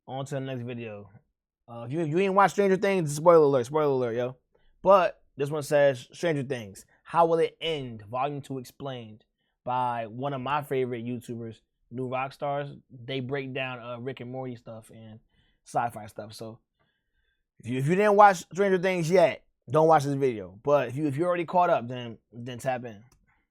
On to the next video. If you ain't watch Stranger Things, spoiler alert, yo. But this one says Stranger Things. How will it end? Volume 2 explained by one of my favorite YouTubers, New Rockstars. They break down Rick and Morty stuff and sci-fi stuff. So if you didn't watch Stranger Things yet, don't watch this video. But if you're already caught up, then tap in.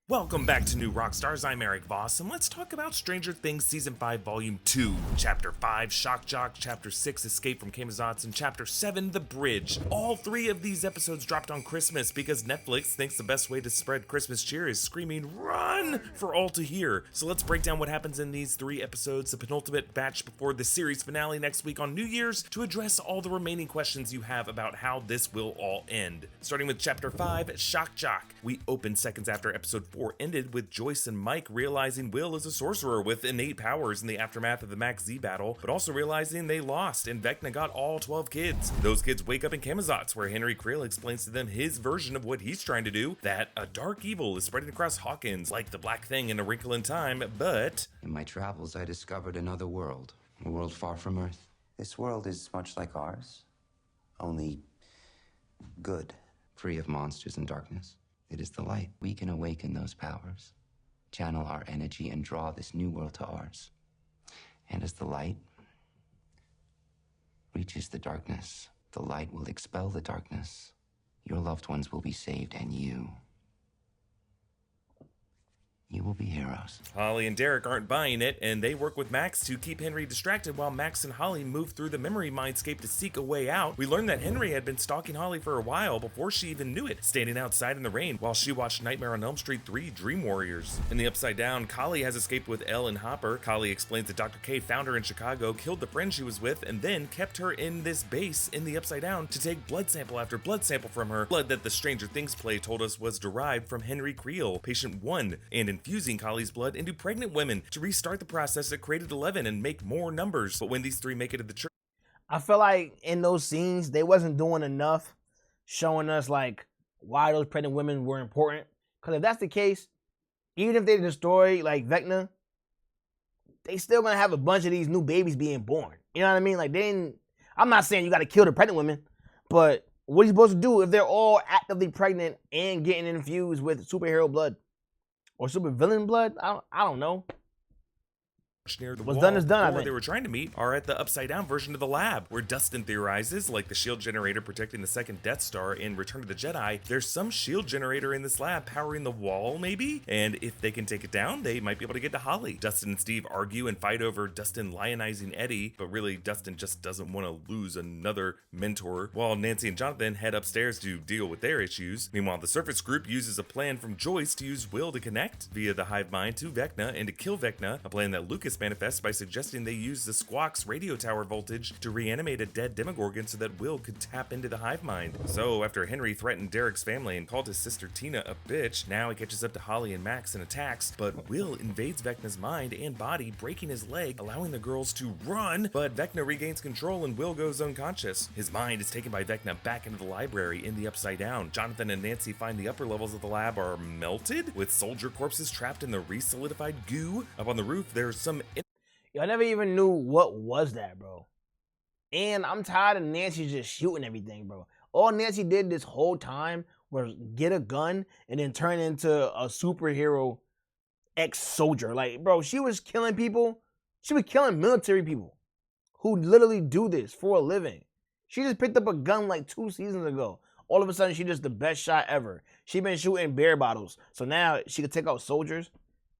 Welcome back to New Rockstars. I'm Eric Voss, and let's talk about Stranger Things Season 5, Volume 2, Chapter 5, Shock Jock, Chapter 6, Escape from Camazotz, and Chapter 7, The Bridge. All three of these episodes dropped on Christmas because Netflix thinks the best way to spread Christmas cheer is screaming, "Run!" for all to hear. So let's break down what happens in these three episodes, the penultimate batch before the series finale next week on New Year's, to address all the remaining questions you have about how this will all end. Starting with Chapter 5, Shock Jock. We open seconds after Episode 4 ended with Joyce and Mike realizing Will is a sorcerer with innate powers in the aftermath of the Max Z battle, but also realizing they lost and Vecna got all 12 kids. Those kids wake up in Camazotz, where Henry Creel explains to them his version of what he's trying to do, that a dark evil is spreading across Hawkins, like the Black Thing in A Wrinkle in Time, but... In my travels, I discovered another world, a world far from Earth. This world is much like ours, only good, free of monsters and darkness. It is the light. We can awaken those powers, channel our energy, and draw this new world to ours. And as the light reaches the darkness, the light will expel the darkness. Your loved ones will be saved, and you will be heroes. Holly and Derek aren't buying it, and they work with Max to keep Henry distracted while Max and Holly move through the memory mindscape to seek a way out. We learn that Henry had been stalking Holly for a while before she even knew it, standing outside in the rain while she watched Nightmare on Elm Street 3 Dream Warriors. In the Upside Down, Kali has escaped with Elle and Hopper. Kali explains that Dr. K found her in Chicago, killed the friend she was with, and then kept her in this base in the Upside Down to take blood sample after blood sample from her. Blood that the Stranger Things play told us was derived from Henry Creel, patient 1, and infusing Kali's blood into pregnant women to restart the process that created 11 and make more numbers. But when these three make it to the church, I feel like in those scenes they wasn't doing enough showing us like why those pregnant women were important. Because if that's the case, even if they destroy like Vecna, they still gonna have a bunch of these new babies being born. You know what I mean? Like I'm not saying you gotta kill the pregnant women, but what are you supposed to do if they're all actively pregnant and getting infused with superhero blood? Or super villain blood? I don't know. Near the What's wall done is done, I before think. they were trying to meet are at the Upside Down version of the lab, where Dustin theorizes, like the shield generator protecting the second Death Star in Return of the Jedi, there's some shield generator in this lab powering the wall, maybe? And if they can take it down, they might be able to get to Holly. Dustin and Steve argue and fight over Dustin lionizing Eddie, but really Dustin just doesn't want to lose another mentor, while Nancy and Jonathan head upstairs to deal with their issues. Meanwhile, the Surface Group uses a plan from Joyce to use Will to connect via the hive mind to Vecna and to kill Vecna, a plan that Lucas manifests by suggesting they use the Squawk's radio tower voltage to reanimate a dead Demogorgon so that Will could tap into the hive mind. So after Henry threatened Derek's family and called his sister Tina a bitch, now he catches up to Holly and Max and attacks, but Will invades Vecna's mind and body, breaking his leg, allowing the girls to run, but Vecna regains control and Will goes unconscious. His mind is taken by Vecna back into the library in the Upside Down. Jonathan and Nancy find the upper levels of the lab are melted, with soldier corpses trapped in the re-solidified goo. Up on the roof, there's some I never even knew what was that, bro. And I'm tired of Nancy just shooting everything, bro. All Nancy did this whole time was get a gun and then turn into a superhero ex-soldier. Like, bro, she was killing people. She was killing military people who literally do this for a living. She just picked up a gun like 2 seasons ago. All of a sudden, she just the best shot ever. She been shooting beer bottles. So now she could take out soldiers.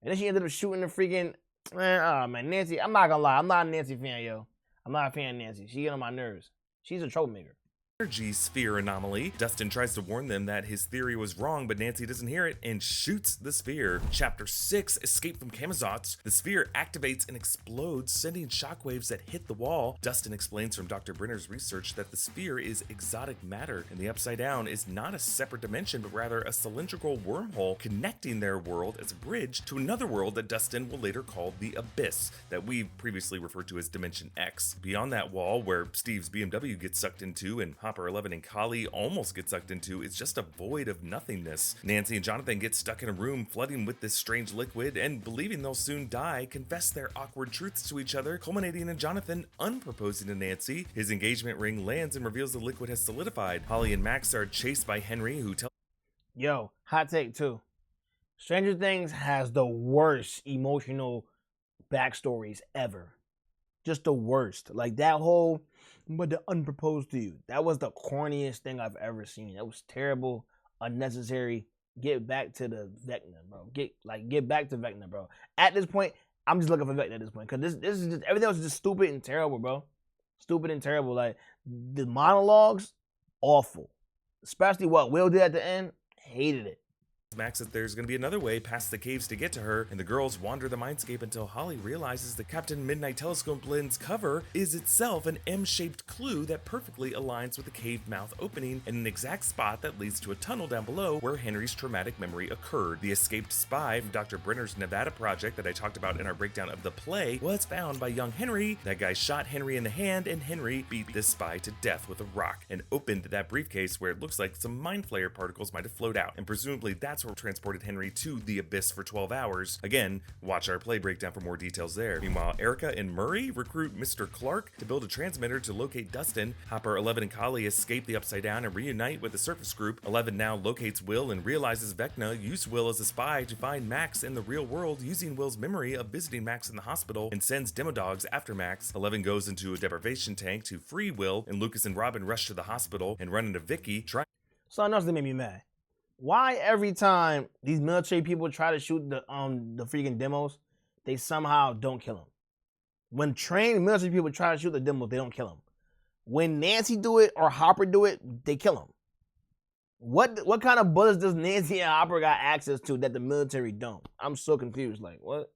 And then she ended up shooting the freaking... Man, Nancy, I'm not gonna lie. I'm not a Nancy fan, yo. I'm not a fan of Nancy. She get on my nerves. She's a troublemaker. energy sphere anomaly. Dustin tries to warn them that his theory was wrong, but Nancy doesn't hear it and shoots the sphere. Chapter 6, Escape from Camazotz. The sphere activates and explodes, sending shockwaves that hit the wall. Dustin explains from Dr. Brenner's research that the sphere is exotic matter, and the Upside Down is not a separate dimension, but rather a cylindrical wormhole connecting their world as a bridge to another world that Dustin will later call the Abyss, that we've previously referred to as Dimension X. Beyond that wall, where Steve's BMW gets sucked into and Hopper, Eleven, and Kali almost get sucked into is just a void of nothingness. Nancy and Jonathan get stuck in a room flooding with this strange liquid and, believing they'll soon die, confess their awkward truths to each other, culminating in Jonathan unproposing to Nancy. His engagement ring lands and reveals the liquid has solidified. Holly and Max are chased by Henry, who tells Yo, hot take too. Stranger Things has the worst emotional backstories ever. Just the worst. Like that whole, but the unproposed to you. That was the corniest thing I've ever seen. That was terrible, unnecessary. Get back to the Vecna, bro. Get back to Vecna, bro. At this point, I'm just looking for Vecna at this point. Cause this is just everything else is just stupid and terrible, bro. Stupid and terrible. Like the monologues, awful. Especially what Will did at the end. Hated it. Max that there's going to be another way past the caves to get to her, and the girls wander the mindscape until Holly realizes the Captain Midnight Telescope lens cover is itself an M-shaped clue that perfectly aligns with the cave mouth opening in an exact spot that leads to a tunnel down below where Henry's traumatic memory occurred. The escaped spy from Dr. Brenner's Nevada project that I talked about in our breakdown of the play was found by young Henry. That guy shot Henry in the hand, and Henry beat this spy to death with a rock and opened that briefcase where it looks like some mind flayer particles might have flowed out, and presumably that's transported Henry to the Abyss for 12 hours. Again, watch our play breakdown for more details there. Meanwhile, Erica and Murray recruit Mr. Clark to build a transmitter to locate Dustin. Hopper, Eleven, and Kali escape the Upside Down and reunite with the surface group. Eleven now locates Will and realizes Vecna used Will as a spy to find Max in the real world, using Will's memory of visiting Max in the hospital, and sends Demodogs after Max. Eleven goes into a deprivation tank to free Will, and Lucas and Robin rush to the hospital and run into Vicky. Something else that made me mad. Why every time these military people try to shoot the freaking demos, they somehow don't kill them? When trained military people try to shoot the demos, they don't kill them. When Nancy do it or Hopper do it, they kill them. What kind of bullets does Nancy and Hopper got access to that the military don't? I'm so confused. Like, what?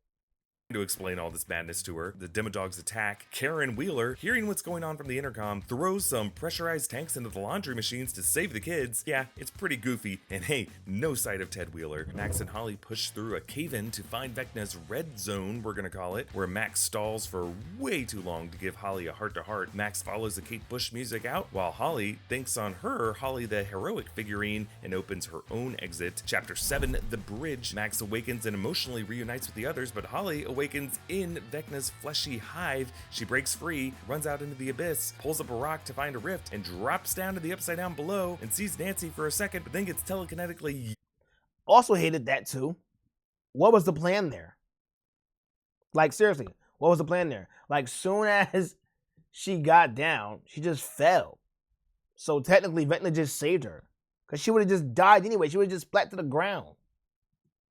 To explain all this madness to her, the Demodogs attack. Karen Wheeler, hearing what's going on from the intercom, throws some pressurized tanks into the laundry machines to save the kids. Yeah, it's pretty goofy, and hey, no sight of Ted Wheeler. Max and Holly push through a cave-in to find Vecna's red zone, we're gonna call it, where Max stalls for way too long to give Holly a heart-to-heart. Max follows the Kate Bush music out, while Holly thinks on her, Holly the heroic figurine, and opens her own exit. Chapter 7, The Bridge. Max awakens and emotionally reunites with the others, but Holly awakens in Vecna's fleshy hive. She breaks free, runs out into the abyss, pulls up a rock to find a rift, and drops down to the Upside Down below and sees Nancy for a second, but then gets telekinetically. Also hated that too. What was the plan there? Like, seriously, what was the plan there? Like, soon as she got down, she just fell. So technically, Vecna just saved her. Because she would have just died anyway. She would have just splat to the ground.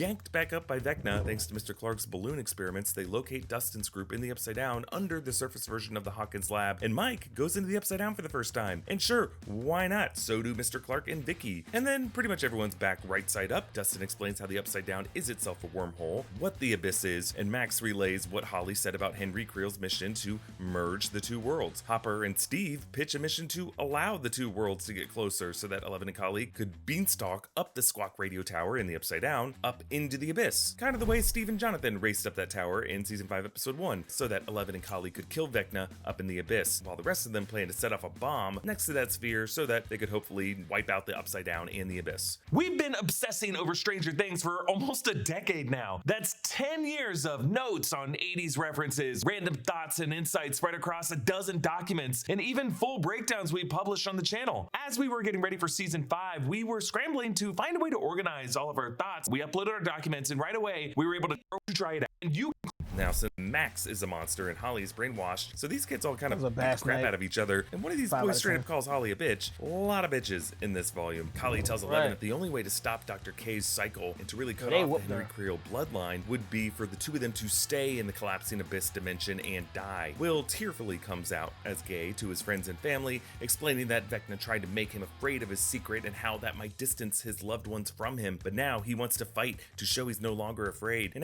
Yanked back up by Vecna thanks to Mr. Clark's balloon experiments, they locate Dustin's group in the Upside Down under the surface version of the Hawkins lab, and Mike goes into the Upside Down for the first time. And sure, why not? So do Mr. Clark and Vicky. And then pretty much everyone's back right side up. Dustin explains how the Upside Down is itself a wormhole, what the Abyss is, and Max relays what Holly said about Henry Creel's mission to merge the two worlds. Hopper and Steve pitch a mission to allow the two worlds to get closer so that Eleven and Kali could beanstalk up the Squawk radio tower in the Upside Down, up into the Abyss. Kind of the way Steve and Jonathan raced up that tower in Season 5, Episode 1, so that Eleven and Kali could kill Vecna up in the Abyss, while the rest of them planned to set off a bomb next to that sphere so that they could hopefully wipe out the Upside Down and the Abyss. We've been obsessing over Stranger Things for almost a decade now. That's 10 years of notes on 80s references, random thoughts and insights spread across a dozen documents, and even full breakdowns we published on the channel. As we were getting ready for Season 5, we were scrambling to find a way to organize all of our thoughts. We uploaded our documents, and right away, we were able to try it out. And you Now, since Max is a monster and Holly's brainwashed, so these kids all kind of That was a beat bad the crap night. out of each other, and one of these Five out boys of straight 10. up calls Holly a bitch. A lot of bitches in this volume. Kali tells Eleven Right. that the only way to stop Dr. K's cycle and to really cut they off the whooped Henry her. Creel bloodline would be for the two of them to stay in the collapsing abyss dimension and die. Will tearfully comes out as gay to his friends and family, explaining that Vecna tried to make him afraid of his secret and how that might distance his loved ones from him, but now he wants to fight to show he's no longer afraid, and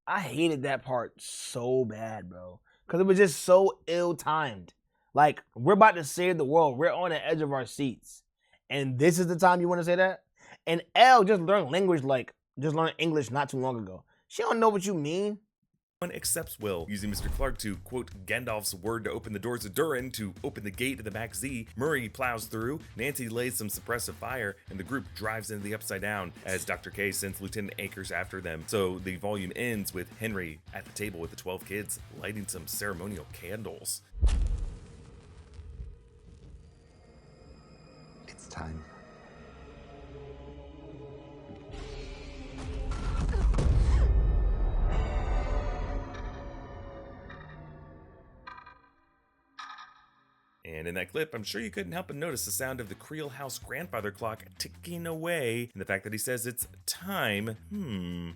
I hated that part so bad, bro. Because it was just so ill-timed. Like, we're about to save the world. We're on the edge of our seats. And this is the time you want to say that? And Elle just learned language, just learned English not too long ago. She don't know what you mean. accepts Will, using Mr. Clark to quote Gandalf's word to open the doors of Durin to open the gate to the Max Z. Murray plows through, Nancy lays some suppressive fire, and the group drives into the Upside Down as Dr. K sends Lieutenant Akers after them. So the volume ends with Henry at the table with the 12 kids, lighting some ceremonial candles. It's time. And in that clip, I'm sure you couldn't help but notice the sound of the Creel House grandfather clock ticking away, and the fact that he says it's time.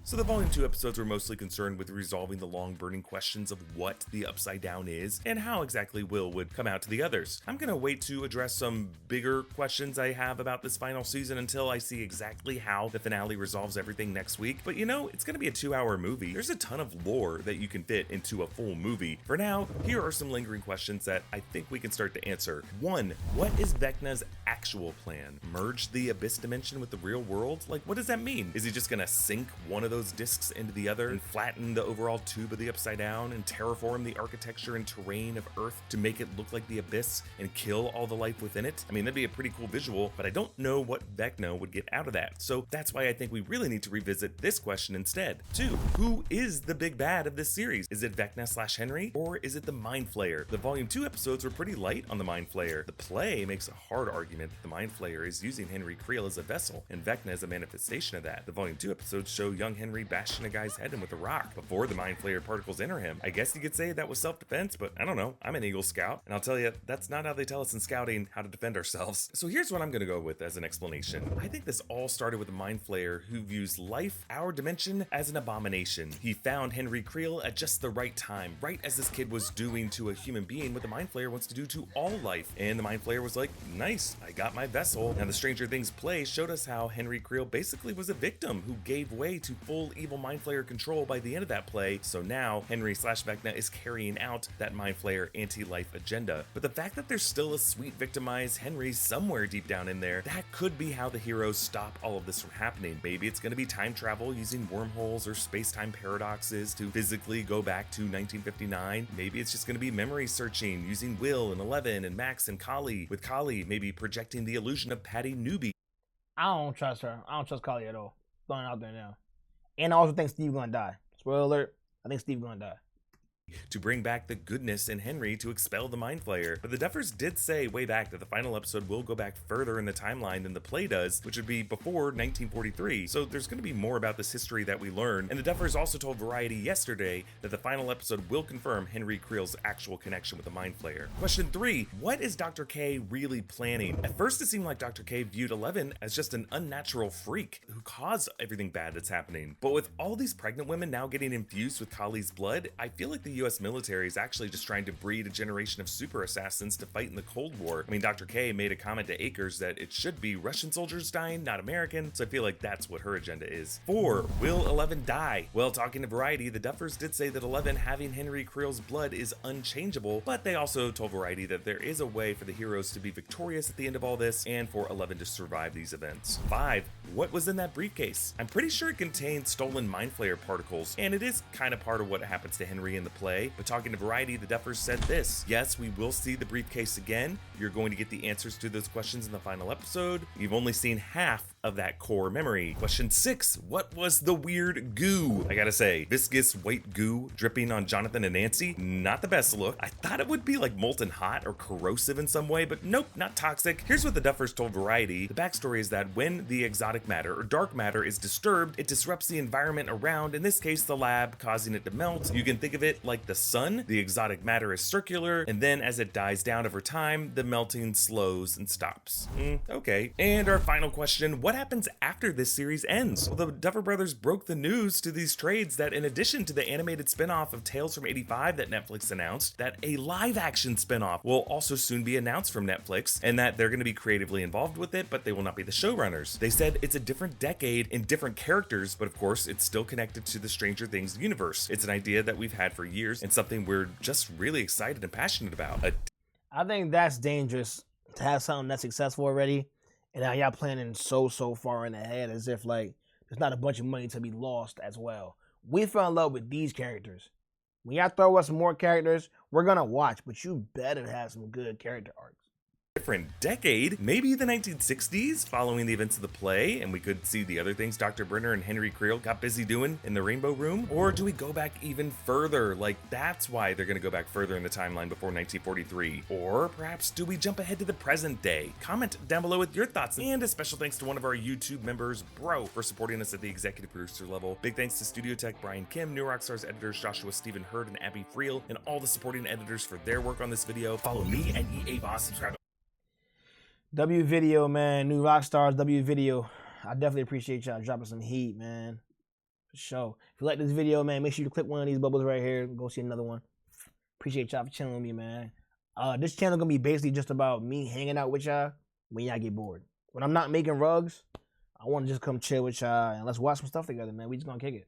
So the volume 2 episodes were mostly concerned with resolving the long burning questions of what the Upside Down is and how exactly Will would come out to the others. I'm gonna wait to address some bigger questions I have about this final season until I see exactly how the finale resolves everything next week. But you know, it's gonna be a 2-hour movie. There's a ton of lore that you can fit into a full movie. For now, here are some lingering questions that I think we can start to answer. 1. What is Vecna's actual plan? Merge the Abyss dimension with the real world? Like, what does that mean? Is he just gonna sink one of those discs into the other and flatten the overall tube of the Upside Down and terraform the architecture and terrain of Earth to make it look like the Abyss and kill all the life within it? I mean, that'd be a pretty cool visual, but I don't know what Vecna would get out of that. So that's why I think we really need to revisit this question instead. 2. Who is the big bad of this series? Is it Vecna/Henry, or is it the Mind Flayer? The volume 2 episodes were pretty light on the Mind Flayer. The play makes a hard argument that the Mind Flayer is using Henry Creel as a vessel, and Vecna is a manifestation of that. The volume 2 episodes show young Henry bashing a guy's head in with a rock before the Mind Flayer particles enter him. I guess you could say that was self-defense, but I don't know. I'm an Eagle Scout, and I'll tell you, that's not how they tell us in scouting how to defend ourselves. So here's what I'm gonna go with as an explanation. I think this all started with the Mind Flayer who views life, our dimension, as an abomination. He found Henry Creel at just the right time, right as this kid was doing to a human being what the Mind Flayer wants to do to all life. And the Mind Flayer was like, nice, I got my vessel. And the Stranger Things play showed us how Henry Creel basically was a victim who gave way to full evil Mind Flayer control by the end of that play. So now Henry/Vecna is carrying out that Mind Flayer anti-life agenda. But the fact that there's still a sweet victimized Henry somewhere deep down in there, that could be how the heroes stop all of this from happening. Maybe it's gonna be time travel using wormholes or space-time paradoxes to physically go back to 1959. Maybe it's just gonna be memory searching using Will and Eleven and Max and Kali, with Kali maybe projecting the illusion of Patty Newby. I don't trust her. I don't trust Kali at all. Throwing it out there now. And I also think Steve gonna die. Spoiler alert, I think Steve gonna die. To bring back the goodness in Henry to expel the Mind Flayer. But the Duffers did say way back that the final episode will go back further in the timeline than the play does, which would be before 1943. So there's going to be more about this history that we learn. And the Duffers also told Variety yesterday that the final episode will confirm Henry Creel's actual connection with the Mind Flayer. Question 3. What is Dr. K really planning? At first it seemed like Dr. K viewed Eleven as just an unnatural freak who caused everything bad that's happening. But with all these pregnant women now getting infused with Kali's blood, I feel like the US military is actually just trying to breed a generation of super assassins to fight in the Cold War. I mean, Dr. K made a comment to Akers that it should be Russian soldiers dying, not American, so I feel like that's what her agenda is. 4. Will Eleven die? Well, talking to Variety, the Duffers did say that Eleven having Henry Creel's blood is unchangeable, but they also told Variety that there is a way for the heroes to be victorious at the end of all this and for Eleven to survive these events. 5. What was in that briefcase? I'm pretty sure it contained stolen Mind Flayer particles, and it is kind of part of what happens to Henry in the play. But talking to Variety, the Duffers said this: yes, we will see the briefcase again. You're going to get the answers to those questions in the final episode. You've only seen half of that core memory. Question 6. What was the weird goo? I gotta say, viscous white goo dripping on Jonathan and Nancy, not the best look. I thought it would be like molten hot or corrosive in some way, but nope, not toxic. Here's what the Duffers told Variety. The backstory is that when the exotic matter or dark matter is disturbed, it disrupts the environment around, in this case the lab, causing it to melt. You can think of it like the sun. The exotic matter is circular, and then as it dies down over time, the melting slows and stops. Okay. And our final question, what happens after this series ends? Well, the Duffer Brothers broke the news to these trades that in addition to the animated spinoff of Tales from 85 that Netflix announced, that a live action spinoff will also soon be announced from Netflix, and that they're going to be creatively involved with it, but they will not be the showrunners. They said it's a different decade and different characters, but of course it's still connected to the Stranger Things universe. It's an idea that we've had for years and something we're just really excited and passionate about. I think that's dangerous to have something that's successful already, and now y'all planning so far in ahead as if like there's not a bunch of money to be lost as well. We fell in love with these characters. When y'all throw us some more characters, we're gonna watch, but you better have some good character arcs. Different decade, maybe the 1960s, following the events of the play, and we could see the other things Dr. Brenner and Henry Creel got busy doing in the Rainbow Room? Or do we go back even further? Like, that's why they're gonna go back further in the timeline before 1943. Or perhaps do we jump ahead to the present day? Comment down below with your thoughts, and a special thanks to one of our YouTube members, Bro, for supporting us at the executive producer level. Big thanks to Studio Tech, Brian Kim, New Rockstars editors Joshua Stephen Hurd and Abby Friel, and all the supporting editors for their work on this video. Follow me at EA Boss, subscribe. W Video, man. New Rockstars, W Video. I definitely appreciate y'all dropping some heat, man. For sure. If you like this video, man, make sure you click one of these bubbles right here. Go see another one. Appreciate y'all for chilling with me, man. This channel gonna be basically just about me hanging out with y'all when y'all get bored. When I'm not making rugs, I want to just come chill with y'all and let's watch some stuff together, man. We just gonna kick it.